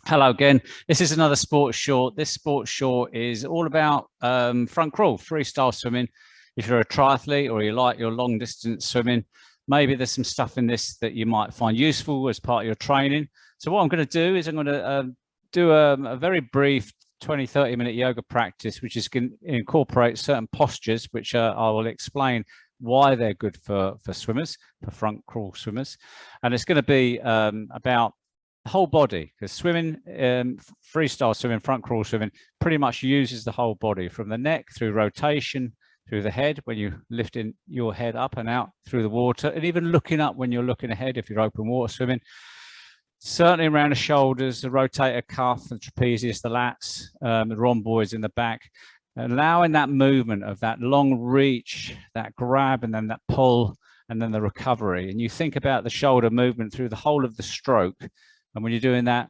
Hello again. This is another sports short. This sports short is all about front crawl, freestyle swimming. If you're a triathlete or you like your long distance swimming, maybe there's some stuff in this that you might find useful as part of your training. So what I'm going to do is I'm going to do a very brief 20-30 minute yoga practice, which is going to incorporate certain postures, which I will explain why they're good for swimmers, for front crawl swimmers. And it's going to be about whole body, because swimming, freestyle swimming, front crawl swimming pretty much uses the whole body, from the neck through rotation, through the head when you lifting your head up and out through the water, and even looking up when you're looking ahead if you're open water swimming. Certainly around the shoulders, the rotator cuff, the trapezius, the lats, the rhomboids in the back, allowing that movement of that long reach, that grab, and then that pull, and then the recovery. And you think about the shoulder movement through the whole of the stroke. And when you're doing that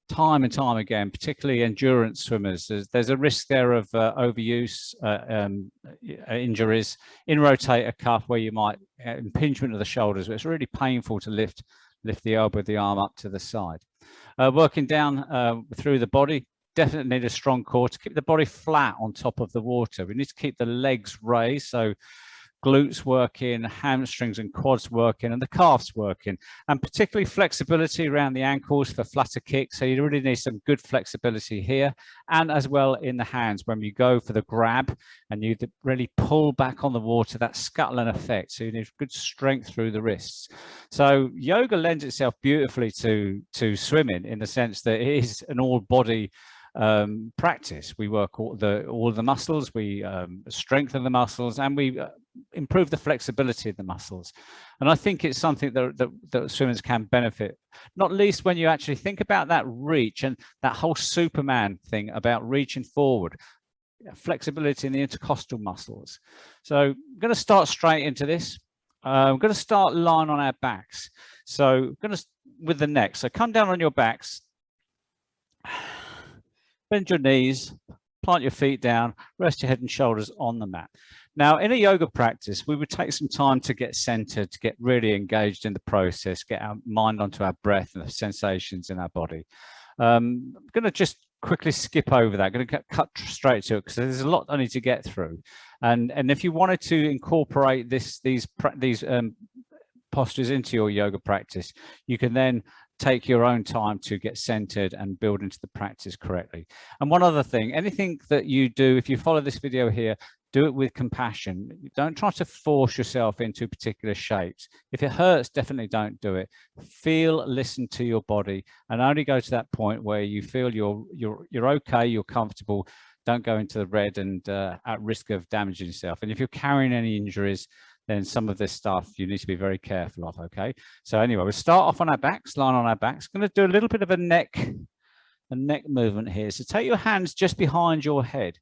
time and time again, particularly endurance swimmers, there's a risk there of overuse, injuries in rotator cuff, where you might impingement of the shoulders, where it's really painful to lift the elbow, the arm up to the side. Working down through the body, definitely need a strong core to keep the body flat on top of the water. We need to keep the legs raised, so glutes working, hamstrings and quads working, and the calves working, and particularly flexibility around the ankles for flatter kicks. So you really need some good flexibility here, and as well in the hands when you go for the grab and you really pull back on the water, that scuttling effect. So you need good strength through the wrists. So yoga lends itself beautifully to swimming, in the sense that it is an all body practice. We work all the muscles, we strengthen the muscles, and we improve the flexibility of the muscles. And I think it's something that swimmers can benefit, not least when you actually think about that reach and that whole Superman thing about reaching forward, flexibility in the intercostal muscles. So I'm going to start straight into this. I'm going to start lying on our backs. So I'm going to, with the neck, so come down on your backs, bend your knees, plant your feet down, rest your head and shoulders on the mat. Now, in a yoga practice, we would take some time to get centered, to get really engaged in the process, get our mind onto our breath and the sensations in our body. I'm going to just quickly skip over that. I'm going to cut straight to it, because there's a lot I need to get through. And if you wanted to incorporate these postures into your yoga practice, you can then take your own time to get centered and build into the practice correctly. And one other thing, anything that you do, if you follow this video here, do it with compassion. Don't try to force yourself into particular shapes. If it hurts, definitely don't do it. Feel, listen to your body, and only go to that point where you feel you're okay, you're comfortable. Don't go into the red and at risk of damaging yourself. And if you're carrying any injuries, then some of this stuff you need to be very careful of. Okay, so anyway, we'll start off on our backs, lying on our backs. Going to do a little bit of a neck movement here. So take your hands just behind your head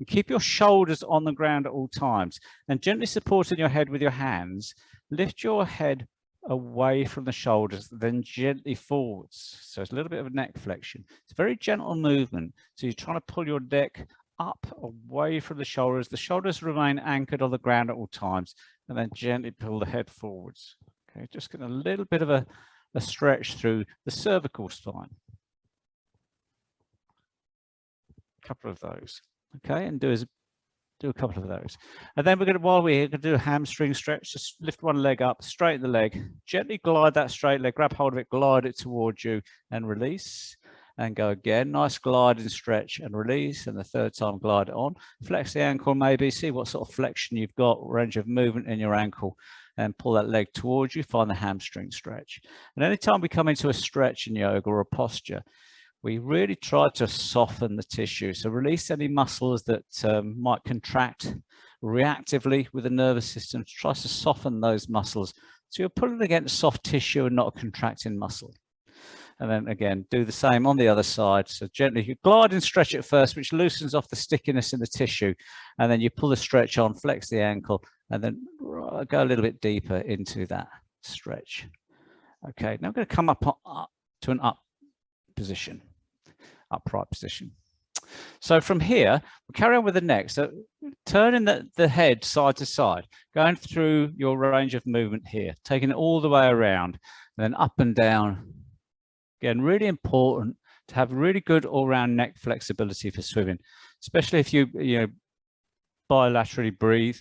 and keep your shoulders on the ground at all times, and gently supporting your head with your hands, lift your head away from the shoulders, then gently forwards. So it's a little bit of a neck flexion. It's a very gentle movement. So you're trying to pull your neck up away from the shoulders. The shoulders remain anchored on the ground at all times, and then gently pull the head forwards. Okay, just getting a little bit of a stretch through the cervical spine. A couple of those. Okay, and do a couple of those. And then we're going to, while we're here, going to do a hamstring stretch. Just lift one leg up, straighten the leg, gently glide that straight leg, grab hold of it, glide it towards you, and release. And go again. Nice glide and stretch and release. And the third time, glide it on. Flex the ankle, maybe see what sort of flexion you've got, range of movement in your ankle, and pull that leg towards you. Find the hamstring stretch. And anytime we come into a stretch in yoga or a posture, we really try to soften the tissue. So release any muscles that might contract reactively with the nervous system. Try to soften those muscles. So you're pulling against soft tissue and not a contracting muscle. And then again, do the same on the other side. So gently you glide and stretch it first, which loosens off the stickiness in the tissue. And then you pull the stretch on, flex the ankle, and then go a little bit deeper into that stretch. Okay, now I'm going to come up to an upright position. So from here, we'll carry on with the neck. So turning the head side to side, going through your range of movement here, taking it all the way around, and then up and down. Again, really important to have really good all-round neck flexibility for swimming, especially if you bilaterally breathe.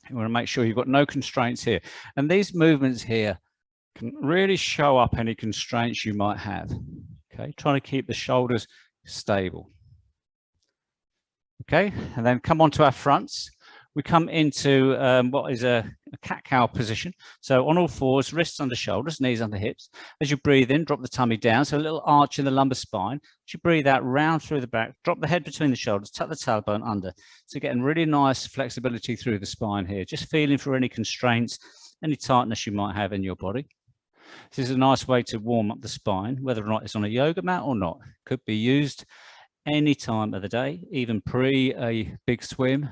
You want to make sure you've got no constraints here. And these movements here can really show up any constraints you might have. Okay, trying to keep the shoulders stable. Okay, and then come on to our fronts. We come into what is a cat-cow position. So on all fours, wrists under shoulders, knees under hips. As you breathe in, drop the tummy down. So a little arch in the lumbar spine. As you breathe out, round through the back, drop the head between the shoulders, tuck the tailbone under. So getting really nice flexibility through the spine here. Just feeling for any constraints, any tightness you might have in your body. This is a nice way to warm up the spine, whether or not it's on a yoga mat or not. Could be used any time of the day, even pre a big swim,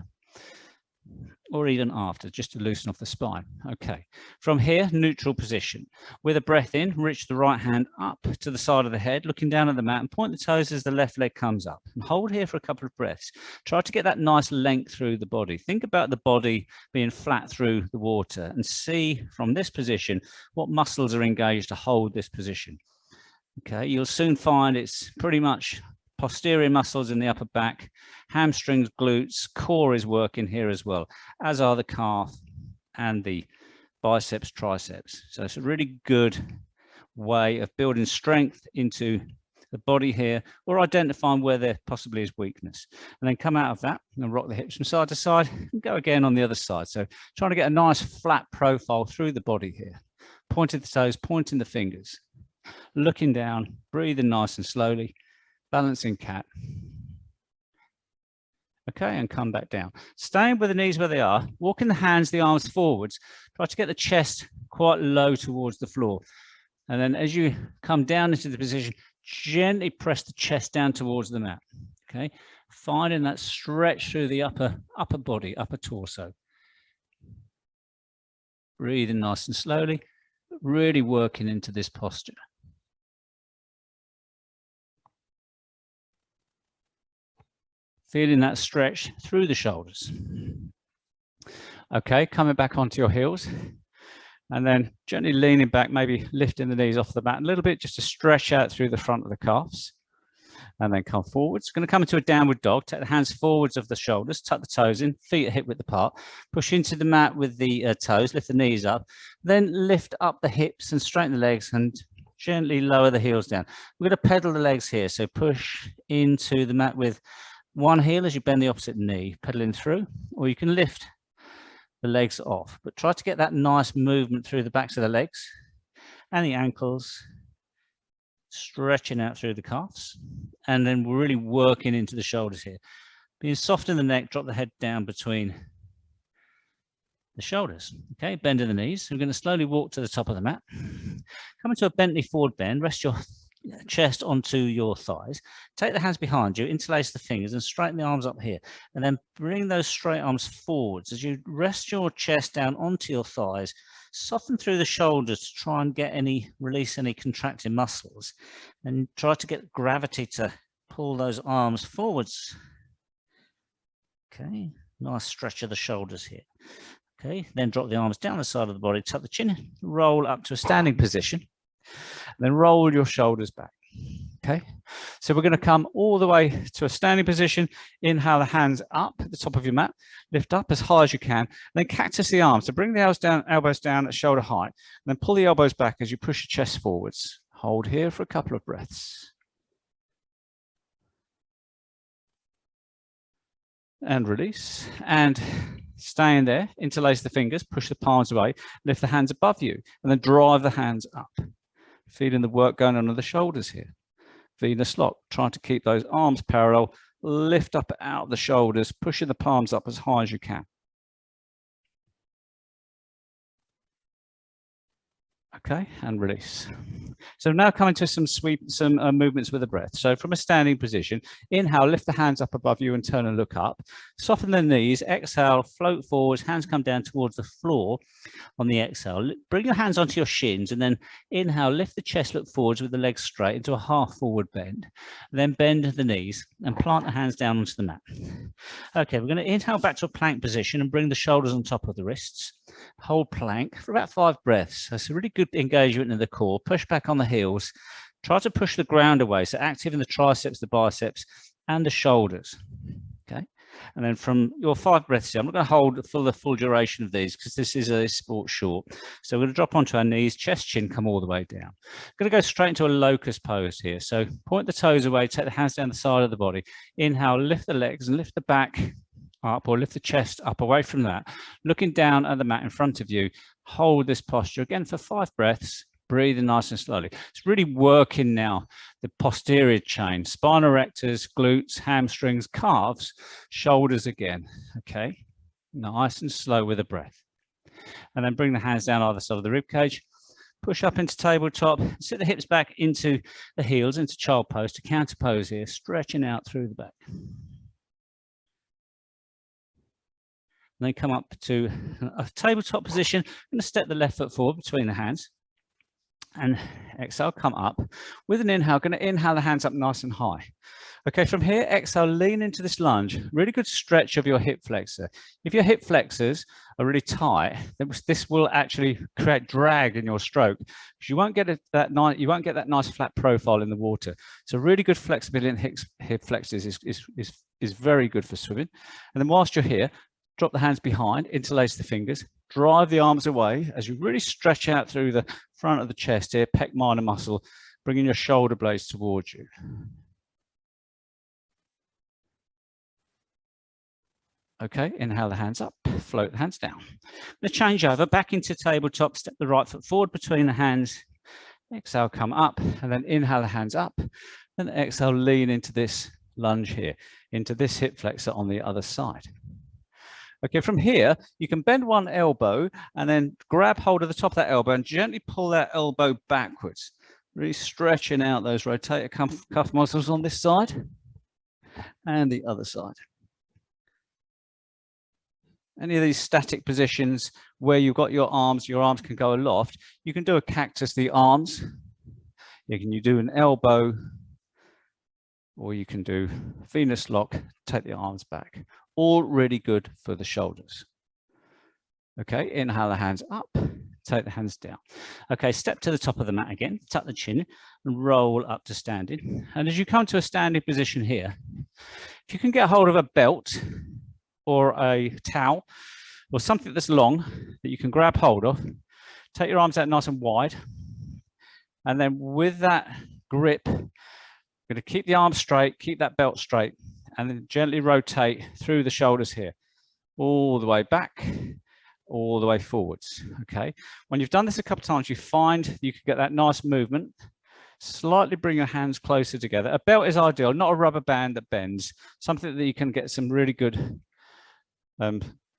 or even after, just to loosen off the spine. Okay, from here, neutral position. With a breath in, reach the right hand up to the side of the head, looking down at the mat, and point the toes as the left leg comes up. And hold here for a couple of breaths. Try to get that nice length through the body. Think about the body being flat through the water, and see from this position what muscles are engaged to hold this position. Okay, you'll soon find it's pretty much posterior muscles in the upper back, hamstrings, glutes, core is working here as well, as are the calf and the biceps, triceps. So it's a really good way of building strength into the body here, or identifying where there possibly is weakness. And then come out of that and rock the hips from side to side and go again on the other side. So trying to get a nice flat profile through the body here. Pointing the toes, pointing the fingers, looking down, breathing nice and slowly. Balancing cat. Okay, and come back down. Staying with the knees where they are, walking the hands, the arms forwards. Try to get the chest quite low towards the floor. And then as you come down into the position, gently press the chest down towards the mat. Okay, finding that stretch through the upper body, upper torso. Breathing nice and slowly, really working into this posture. Feeling that stretch through the shoulders. Okay, coming back onto your heels, and then gently leaning back, maybe lifting the knees off the mat a little bit, just to stretch out through the front of the calves. And then come forwards. Going to come into a downward dog. Take the hands forwards of the shoulders, tuck the toes in, feet are hip width apart. Push into the mat with the toes, lift the knees up. Then lift up the hips and straighten the legs and gently lower the heels down. We're going to pedal the legs here. So push into the mat with one heel as you bend the opposite knee, pedaling through, or you can lift the legs off, but try to get that nice movement through the backs of the legs and the ankles, stretching out through the calves, and then we're really working into the shoulders here. Being soft in the neck, drop the head down between the shoulders. Okay, bending the knees. We're going to slowly walk to the top of the mat. Come into a Bentley forward bend, rest your chest onto your thighs. Take the hands behind you, interlace the fingers and straighten the arms up here, and then bring those straight arms forwards. As you rest your chest down onto your thighs, soften through the shoulders to try and get release any contracted muscles, and try to get gravity to pull those arms forwards. Okay, nice stretch of the shoulders here. Okay, then drop the arms down the side of the body, tuck the chin, roll up to a standing position. Then roll your shoulders back. Okay, so we're going to come all the way to a standing position. Inhale the hands up at the top of your mat, lift up as high as you can, then cactus the arms. So bring the elbows down at shoulder height, and then pull the elbows back as you push your chest forwards. Hold here for a couple of breaths. And release. And staying there, interlace the fingers, push the palms away, lift the hands above you, and then drive the hands up. Feeling the work going on the shoulders here. Venus lock, trying to keep those arms parallel, lift up out of the shoulders, pushing the palms up as high as you can. Okay, and release. So now coming to some movements with the breath. So from a standing position, inhale, lift the hands up above you and turn and look up. Soften the knees, exhale, float forwards, hands come down towards the floor on the exhale. Bring your hands onto your shins and then inhale, lift the chest, look forwards with the legs straight into a half forward bend. Then bend the knees and plant the hands down onto the mat. Okay, we're going to inhale back to a plank position and bring the shoulders on top of the wrists. Hold plank for about 5 breaths. That's a really good engagement in the core. Push back on the heels. Try to push the ground away. So active in the triceps, the biceps, and the shoulders. Okay. And then from your 5 breaths here, I'm not going to hold for the full duration of these because this is a sport short. So we're going to drop onto our knees, chest, chin, come all the way down. I'm going to go straight into a locust pose here. So point the toes away, take the hands down the side of the body. Inhale, lift the legs and lift the back up, or lift the chest up away from that. Looking down at the mat in front of you, hold this posture again for 5 breaths. Breathing nice and slowly. It's really working now the posterior chain, spine erectors, glutes, hamstrings, calves, shoulders again. Okay, nice and slow with the breath. And then bring the hands down either side of the rib cage. Push up into tabletop. Sit the hips back into the heels, into child pose, to counter pose here, stretching out through the back. And then come up to a tabletop position. I'm going to step the left foot forward between the hands. And exhale, come up. With an inhale, going to inhale the hands up nice and high. Okay, from here, exhale, lean into this lunge. Really good stretch of your hip flexor. If your hip flexors are really tight, then this will actually create drag in your stroke. You won't get that nice flat profile in the water. So really good flexibility in hip flexors is very good for swimming. And then whilst you're here, drop the hands behind, interlace the fingers, drive the arms away as you really stretch out through the front of the chest here, pec minor muscle, bringing your shoulder blades towards you. Okay, inhale the hands up, float the hands down. The change over, back into tabletop, step the right foot forward between the hands, exhale, come up, and then inhale the hands up, and exhale, lean into this lunge here, into this hip flexor on the other side. Okay, from here, you can bend one elbow and then grab hold of the top of that elbow and gently pull that elbow backwards, really stretching out those rotator cuff muscles on this side and the other side. Any of these static positions where you've got your arms can go aloft. You can do a cactus, the arms. You can do an elbow, or you can do Venus lock, take the arms back. All really good for the shoulders. Okay, inhale the hands up, take the hands down. Okay, step to the top of the mat again, tuck the chin and roll up to standing. And as you come to a standing position here, if you can get hold of a belt or a towel or something that's long that you can grab hold of, take your arms out nice and wide. And then with that grip, you're going to keep the arms straight, keep that belt straight, and then gently rotate through the shoulders here, all the way back, all the way forwards. Okay. When you've done this a couple of times, you find you can get that nice movement. Slightly bring your hands closer together. A belt is ideal, not a rubber band that bends, something that you can get some really good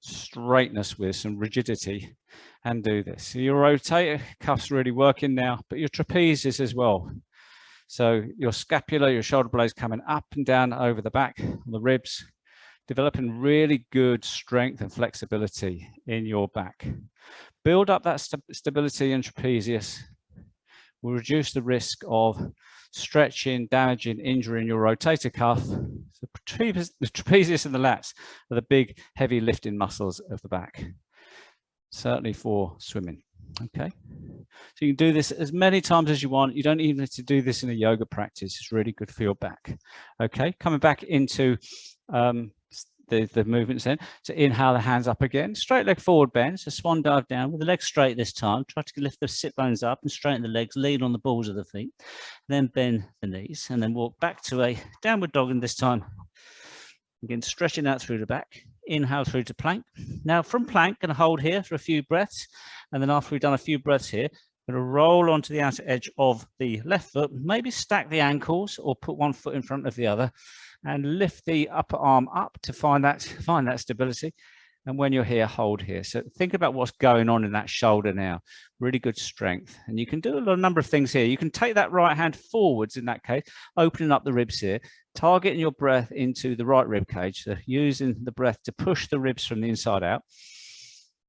straightness with, some rigidity, and do this. So your rotator cuffs really working now, but your trapezius as well. So your scapula, your shoulder blades coming up and down over the back, the ribs, developing really good strength and flexibility in your back. Build up that stability and trapezius. Will reduce the risk of stretching, damaging, injuring your rotator cuff. The trapezius and the lats are the big, heavy lifting muscles of the back, certainly for swimming. Okay, so you can do this as many times as you want. You don't even have to do this in a yoga practice. It's really good for your back. Okay, coming back into the movements then. So inhale the hands up again, straight leg forward bend. So swan dive down with the legs straight this time. Try to lift the sit bones up and straighten the legs, lean on the balls of the feet. Then bend the knees and then walk back to a downward dog, and this time again stretching out through the back. Inhale through to plank. Now from plank, going to hold here for a few breaths, and then after we've done a few breaths here, going to roll onto the outer edge of the left foot, maybe stack the ankles or put one foot in front of the other, and lift the upper arm up to find that stability. And when you're here, hold here. So think about what's going on in that shoulder now. Really good strength. And you can do a number of things here. You can take that right hand forwards in that case, opening up the ribs here, targeting your breath into the right rib cage. So using the breath to push the ribs from the inside out.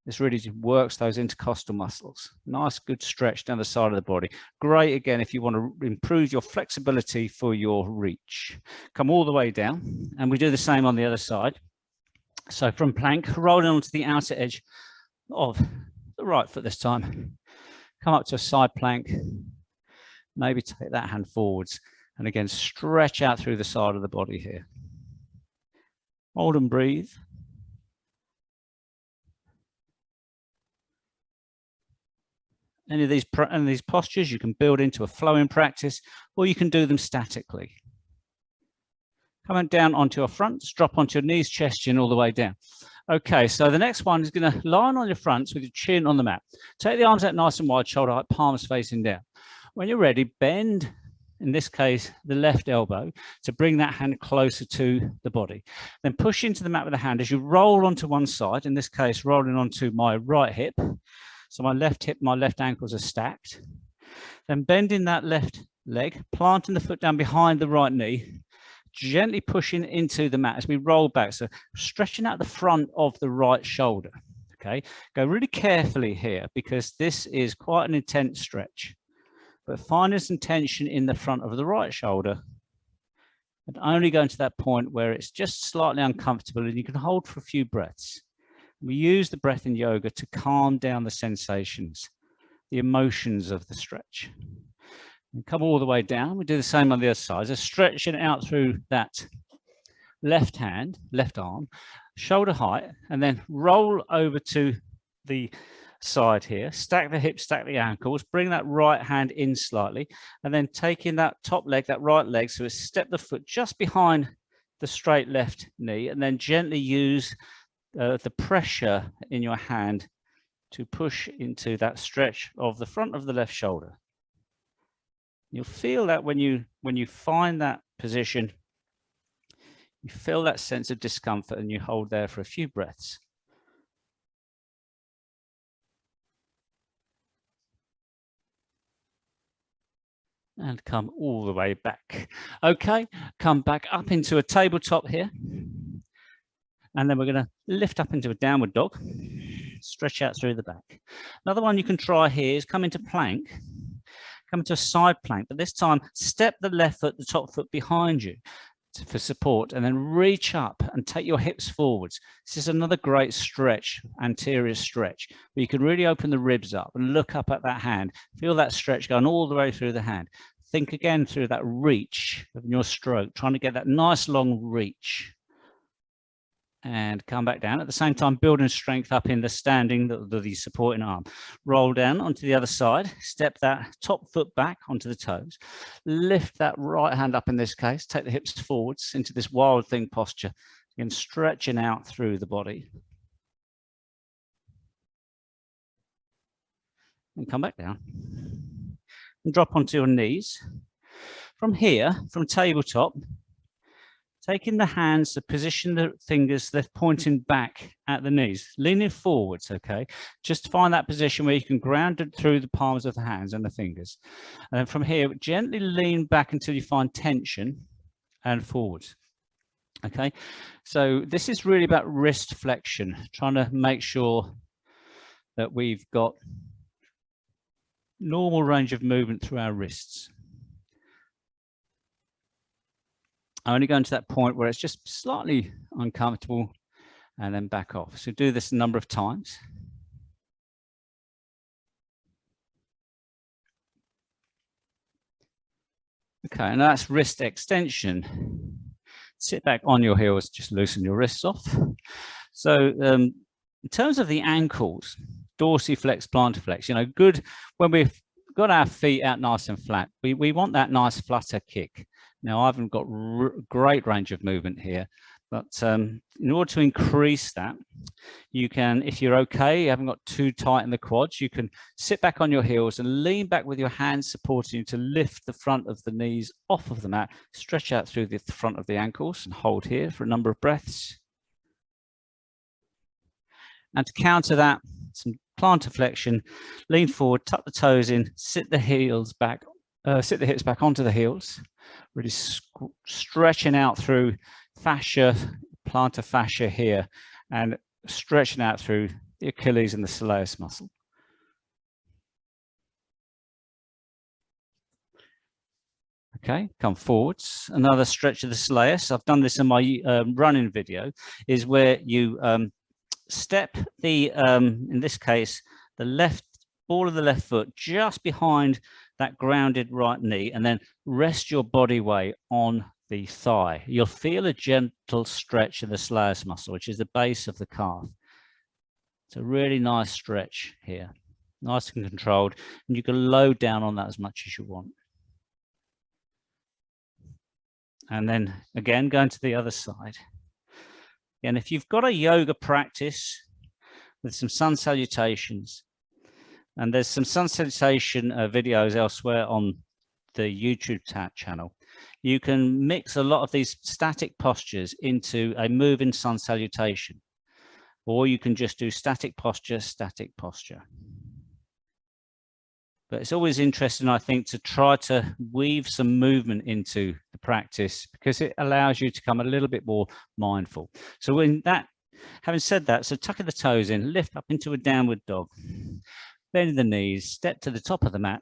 This really works those intercostal muscles. Nice, good stretch down the side of the body. Great, again, if you want to improve your flexibility for your reach. Come all the way down, and we do the same on the other side. So from plank, rolling onto the outer edge of the right foot this time. Come up to a side plank. Maybe take that hand forwards and again, stretch out through the side of the body here. Hold and breathe. Any of these postures you can build into a flowing practice, or you can do them statically. Coming down onto your fronts, drop onto your knees, chest, chin all the way down. Okay, so the next one is going to lie on your fronts with your chin on the mat. Take the arms out nice and wide, shoulder height, palms facing down. When you're ready, bend, in this case, the left elbow to bring that hand closer to the body. Then push into the mat with the hand as you roll onto one side, in this case, rolling onto my right hip. So my left hip, my left ankles are stacked. Then bending that left leg, planting the foot down behind the right knee, gently pushing into the mat as we roll back. So stretching out the front of the right shoulder. Okay, go really carefully here because this is quite an intense stretch. But finding some tension in the front of the right shoulder and only going to that point where it's just slightly uncomfortable and you can hold for a few breaths. We use the breath in yoga to calm down the sensations, the emotions of the stretch. And come all the way down. We do the same on the other side. So stretching out through that left hand, left arm, shoulder height, and then roll over to the side here. Stack the hips, stack the ankles, bring that right hand in slightly, and then taking that top leg, that right leg, so step the foot just behind the straight left knee, and then gently use the pressure in your hand to push into that stretch of the front of the left shoulder. You'll feel that when you find that position, you feel that sense of discomfort and you hold there for a few breaths. And come all the way back. Okay, come back up into a tabletop here. And then we're going to lift up into a downward dog, stretch out through the back. Another one you can try here is come into plank. Come into a side plank, but this time step the left foot, the top foot behind you for support, and then reach up and take your hips forwards. This is another great stretch, anterior stretch, where you can really open the ribs up and look up at that hand. Feel that stretch going all the way through the hand. Think again through that reach of your stroke, trying to get that nice long reach. And come back down. At the same time, building strength up in the standing, the supporting arm. Roll down onto the other side, step that top foot back onto the toes. Lift that right hand up in this case, take the hips forwards into this wild thing posture. Again, stretching out through the body. And come back down. And drop onto your knees. From here, from tabletop, taking the hands to position the fingers, they're pointing back at the knees, leaning forwards, okay? Just find that position where you can ground it through the palms of the hands and the fingers. And then from here, gently lean back until you find tension and forwards, okay? So this is really about wrist flexion, trying to make sure that we've got normal range of movement through our wrists. I only go into that point where it's just slightly uncomfortable and then back off. So do this a number of times. Okay, and that's wrist extension. Sit back on your heels, just loosen your wrists off. So in terms of the ankles, dorsiflex, plantarflex, you know, good when we've got our feet out nice and flat. We want that nice flutter kick. Now, I haven't got great range of movement here, but in order to increase that, you can, if you're okay, you haven't got too tight in the quads, you can sit back on your heels and lean back with your hands supporting you to lift the front of the knees off of the mat, stretch out through the front of the ankles and hold here for a number of breaths. And to counter that, some plantar flexion, lean forward, tuck the toes in, sit the heels back, sit the hips back onto the heels. Really stretching out through fascia, plantar fascia here, and stretching out through the Achilles and the soleus muscle. Okay, come forwards. Another stretch of the soleus. I've done this in my running video, is where you step the, in this case, the left ball of the left foot just behind that grounded right knee, and then rest your body weight on the thigh. You'll feel a gentle stretch in the psoas muscle, which is the base of the calf. It's a really nice stretch here, nice and controlled, and you can load down on that as much as you want. And then again, going to the other side. And if you've got a yoga practice with some sun salutations, and there's some sun salutation videos elsewhere on the YouTube channel, you can mix a lot of these static postures into a moving sun salutation, or you can just do static posture, static posture. But it's always interesting, I think, to try to weave some movement into the practice, because it allows you to become a little bit more mindful. So when that, having said that, so tucking the toes in, lift up into a downward dog, bend the knees, step to the top of the mat,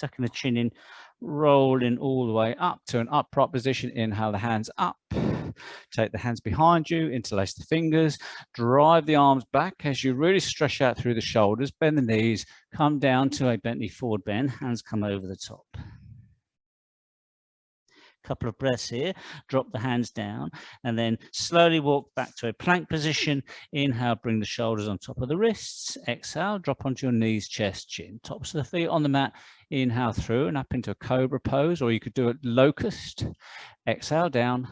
tucking the chin in, rolling all the way up to an upright position. Inhale the hands up, take the hands behind you, interlace the fingers, drive the arms back as you really stretch out through the shoulders, bend the knees, come down to a Bentley forward bend, hands come over the top. Couple of breaths here, drop the hands down, and then slowly walk back to a plank position. Inhale, bring the shoulders on top of the wrists. Exhale, drop onto your knees, chest, chin. Tops of the feet on the mat. Inhale through and up into a cobra pose, or you could do it locust. Exhale down,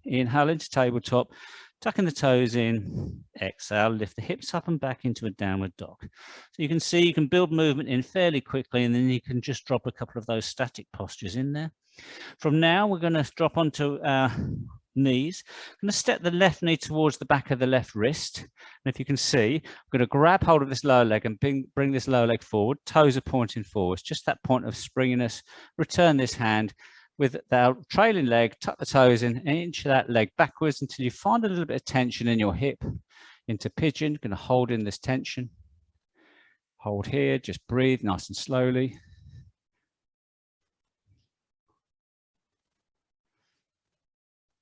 inhale into tabletop, tucking the toes in. Exhale, lift the hips up and back into a downward dog. So you can see you can build movement in fairly quickly, and then you can just drop a couple of those static postures in there. From now, we're going to drop onto our knees. I'm going to step the left knee towards the back of the left wrist. And if you can see, I'm going to grab hold of this lower leg and bring this lower leg forward. Toes are pointing forwards, just that point of springiness. Return this hand with the trailing leg, tuck the toes in, and inch that leg backwards until you find a little bit of tension in your hip. Into pigeon, going to hold in this tension. Hold here, just breathe nice and slowly.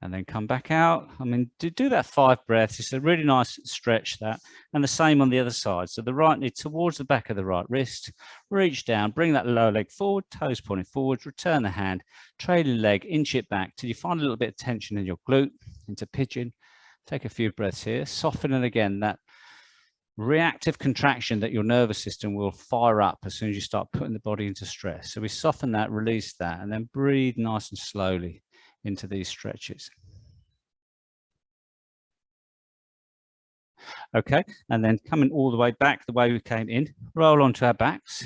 And then come back out. I mean, do that 5 breaths. It's a really nice stretch, that. And the same on the other side. So the right knee towards the back of the right wrist. Reach down, bring that lower leg forward, toes pointing forward, return the hand, trailing leg, inch it back till you find a little bit of tension in your glute, into pigeon. Take a few breaths here. Soften it again, that reactive contraction that your nervous system will fire up as soon as you start putting the body into stress. So we soften that, release that, and then breathe nice and slowly into these stretches. Okay, and then coming all the way back the way we came in, roll onto our backs.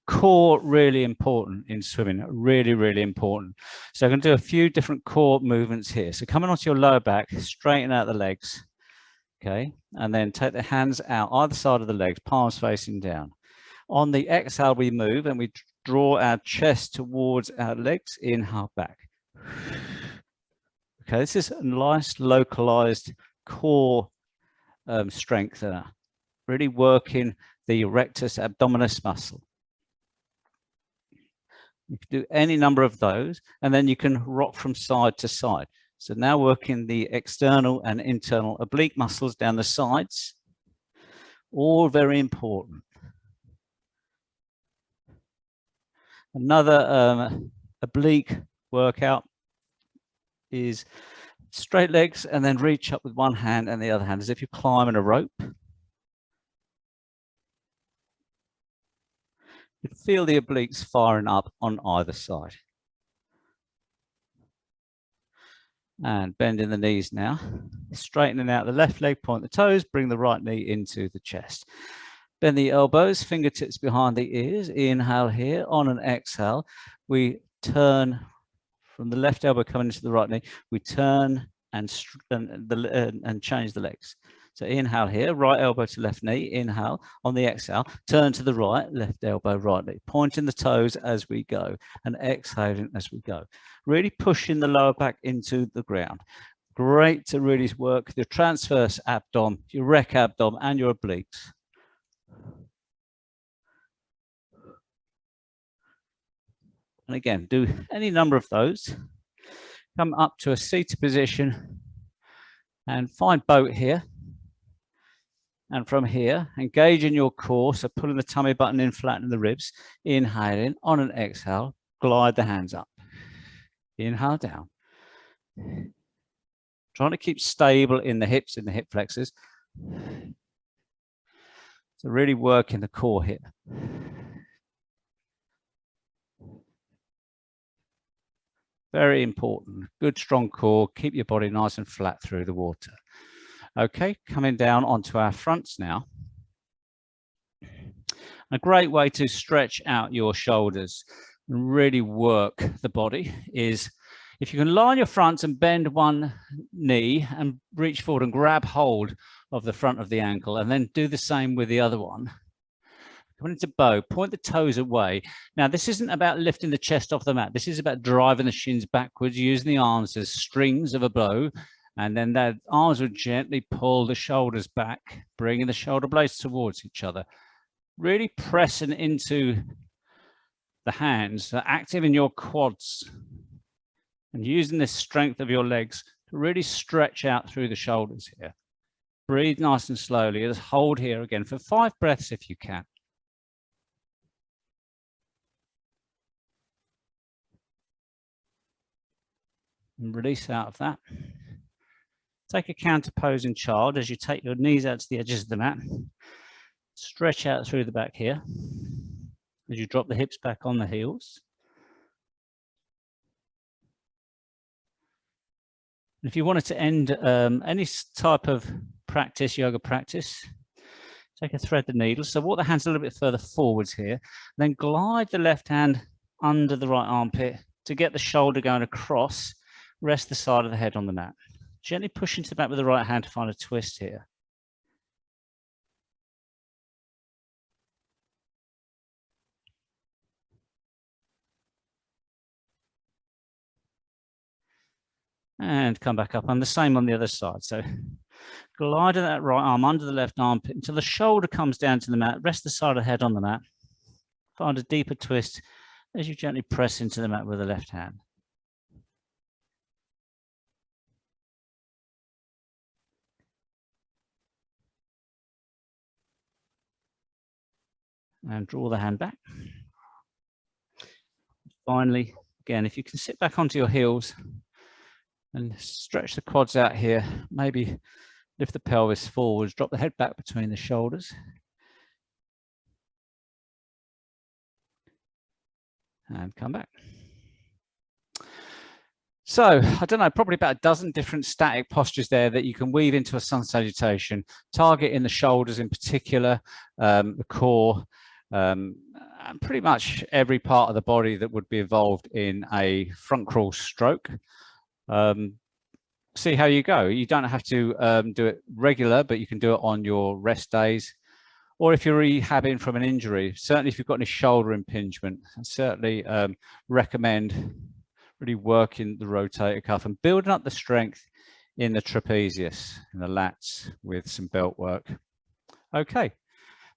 Core, really important in swimming, really, really important. So I'm going to do a few different core movements here. So coming onto your lower back, straighten out the legs. Okay, and then take the hands out either side of the legs, palms facing down. On the exhale, we move and we draw our chest towards our legs. Inhale back. Okay, this is a nice localized core strengthener, really working the rectus abdominis muscle. You can do any number of those, and then you can rock from side to side. So now working the external and internal oblique muscles down the sides, all very important. Another oblique workout is straight legs and then reach up with one hand and the other hand as if you're climbing a rope. You feel the obliques firing up on either side. And bending the knees now, straightening out the left leg, point the toes, bring the right knee into the chest. Bend the elbows, fingertips behind the ears. Inhale here. On an exhale, we turn from the left elbow coming into the right knee. We turn and change the legs. So inhale here, right elbow to left knee. Inhale. On the exhale, turn to the right, left elbow, right knee. Pointing the toes as we go and exhaling as we go. Really pushing the lower back into the ground. Great to really work the transverse abdomen, your rec abdomen and your obliques. And again, do any number of those. Come up to a seated position and find boat here. And from here, engage in your core. So pulling the tummy button in, flattening the ribs, inhaling. On an exhale, glide the hands up. Inhale down. Trying to keep stable in the hips, in the hip flexors. So really working the core here. Very important. Good, strong core. Keep your body nice and flat through the water. Okay, coming down onto our fronts now. A great way to stretch out your shoulders and really work the body is if you can lie on your fronts and bend one knee and reach forward and grab hold of the front of the ankle, and then do the same with the other one. Come into bow, point the toes away. Now, this isn't about lifting the chest off the mat. This is about driving the shins backwards, using the arms as strings of a bow. And then the arms would gently pull the shoulders back, bringing the shoulder blades towards each other. Really pressing into the hands, so active in your quads. And using this strength of your legs to really stretch out through the shoulders here. Breathe nice and slowly. Just hold here again for 5 breaths if you can. And release out of that. Take a counter pose in child as you take your knees out to the edges of the mat. Stretch out through the back here as you drop the hips back on the heels. If you wanted to end any type of practice, yoga practice, take a thread the needle. So walk the hands a little bit further forwards here. Then glide the left hand under the right armpit to get the shoulder going across. Rest the side of the head on the mat. Gently push into the back with the right hand to find a twist here. And come back up, and the same on the other side. So glide that right arm under the left armpit until the shoulder comes down to the mat. Rest the side of the head on the mat. Find a deeper twist as you gently press into the mat with the left hand. And draw the hand back. Finally, again, if you can sit back onto your heels and stretch the quads out here, maybe lift the pelvis forwards, drop the head back between the shoulders. And come back. So, I don't know, probably about a dozen different static postures there that you can weave into a sun salutation, target in the shoulders in particular, the core, and pretty much every part of the body that would be involved in a front crawl stroke. See how you go. You don't have to do it regular, but you can do it on your rest days. Or if you're rehabbing from an injury, certainly if you've got any shoulder impingement, I certainly recommend really working the rotator cuff and building up the strength in the trapezius, in the lats with some belt work. Okay.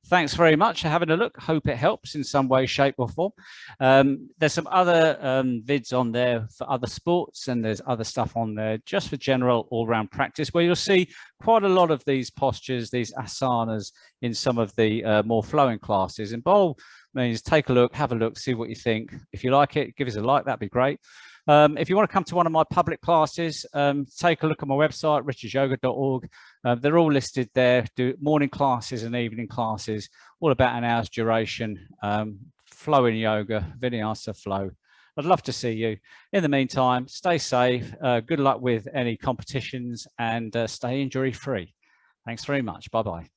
Thanks very much for having a look. Hope it helps in some way, shape or form. There's some other vids on there for other sports, and there's other stuff on there just for general all-round practice, where you'll see quite a lot of these postures, these asanas in some of the more flowing classes. And by all means, take a look, have a look, see what you think. If you like it, give us a like, that'd be great. If you want to come to one of my public classes, take a look at my website, richardsyoga.org. They're all listed there. Do morning classes and evening classes, all about an hour's duration. Flowing yoga, vinyasa flow. I'd love to see you. In the meantime, stay safe. Good luck with any competitions and stay injury free. Thanks very much. Bye-bye.